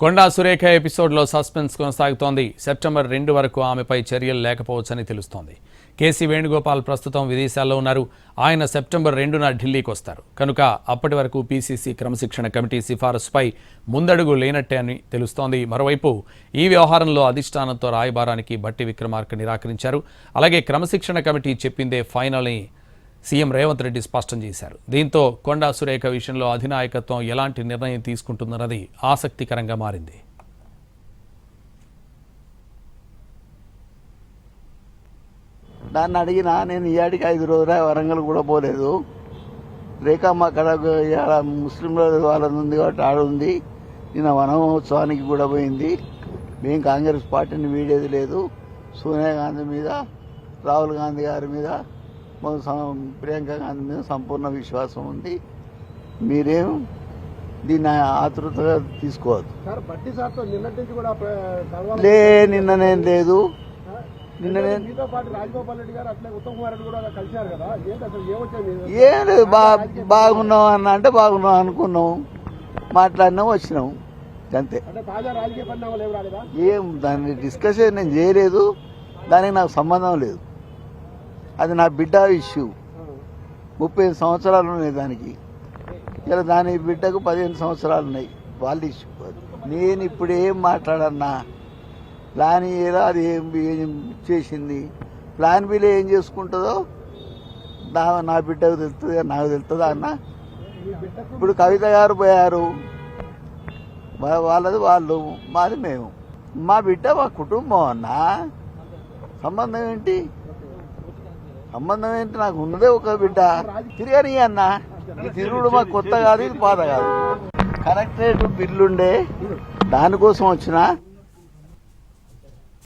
కొండా సురేఖ ఎపిసోడ్లో సస్పెన్స్ కొనసాగుతోంది. సెప్టెంబర్ 2 వరకు ఆమెపై చర్యలు లేకపోవచ్చని తెలుస్తోంది. కేసీ వేణుగోపాల్ ప్రస్తుతం విదేశాల్లో ఉన్నారు. ఆయన సెప్టెంబర్ 2న ఢిల్లీకి వస్తారు. కనుక అప్పటి వరకు పీసీసీ క్రమశిక్షణ కమిటీ సిఫారసుపై ముందడుగు లేనట్టే అని తెలుస్తోంది. మరోవైపు ఈ వ్యవహారంలో అధిష్టానంతో రాయబారానికి బట్టి విక్రమార్క నిరాకరించారు. అలాగే క్రమశిక్షణ కమిటీ చెప్పిందే ఫైనల్ అని సీఎం రేవంత్ రెడ్డి స్పష్టం చేశారు. దీంతో కొండా సురేఖ విషయంలో అధినాయకత్వం ఎలాంటి నిర్ణయం తీసుకుంటుందన్నది ఆసక్తికరంగా మారింది. దాన్ని అడిగినా నేను ఈయాడికి 5 రోజులు వరంగల్ కూడా పోలేదు. రేఖమ్మ అక్కడ ముస్లింల వాళ్ళది ఉంది కాబట్టి ఆడ ఉంది. నిన్న వనమహోత్సవానికి కూడా పోయింది. మేము కాంగ్రెస్ పార్టీని వీడేది లేదు. సోనియా గాంధీ మీద, రాహుల్ గాంధీ గారి మీద, ప్రియాంక గాంధీ మీద సంపూర్ణ విశ్వాసం ఉంది. మీరేం దీన్ని ఆతృతగా తీసుకోవద్దు. నిన్ననేం లేదు. ఏం లేదు, బాగున్నాం అన్న అంటే బాగున్నాం అనుకున్నాం, మాట్లాడినాం, వచ్చినాం అంతే. ఏం దాన్ని డిస్కషన్ నేను చేయలేదు. దానికి నాకు సంబంధం లేదు. అది నా బిడ్డ ఇష్యూ. 35 సంవత్సరాలు ఉన్నాయి దానికి. ఇలా దాని బిడ్డకు 15 సంవత్సరాలు ఉన్నాయి. వాళ్ళ ఇష్యూ. నేను ఇప్పుడు ఏం మాట్లాడన్నా, ప్లాన్ ఏలా అది ఏం చేసింది, ప్లాన్ బిలో ఏం చేసుకుంటుందో నా బిడ్డకు తెలుస్తుంది, నాకు తెలుస్తుందా అన్న. ఇప్పుడు కవిత గారు పోయారు, వాళ్ళది వాళ్ళు, మాది మేము. మా బిడ్డ మా కుటుంబం అన్న. సంబంధం ఏంటి? నాకు ఉన్నదే ఒక బిడ్డ. తిరగని అన్న. ఈ తిరుగుడు మాకు కొత్త కాదు, ఇది పాత కాదు. కలెక్టరేట్ బిల్లుండే, దానికోసం వచ్చిన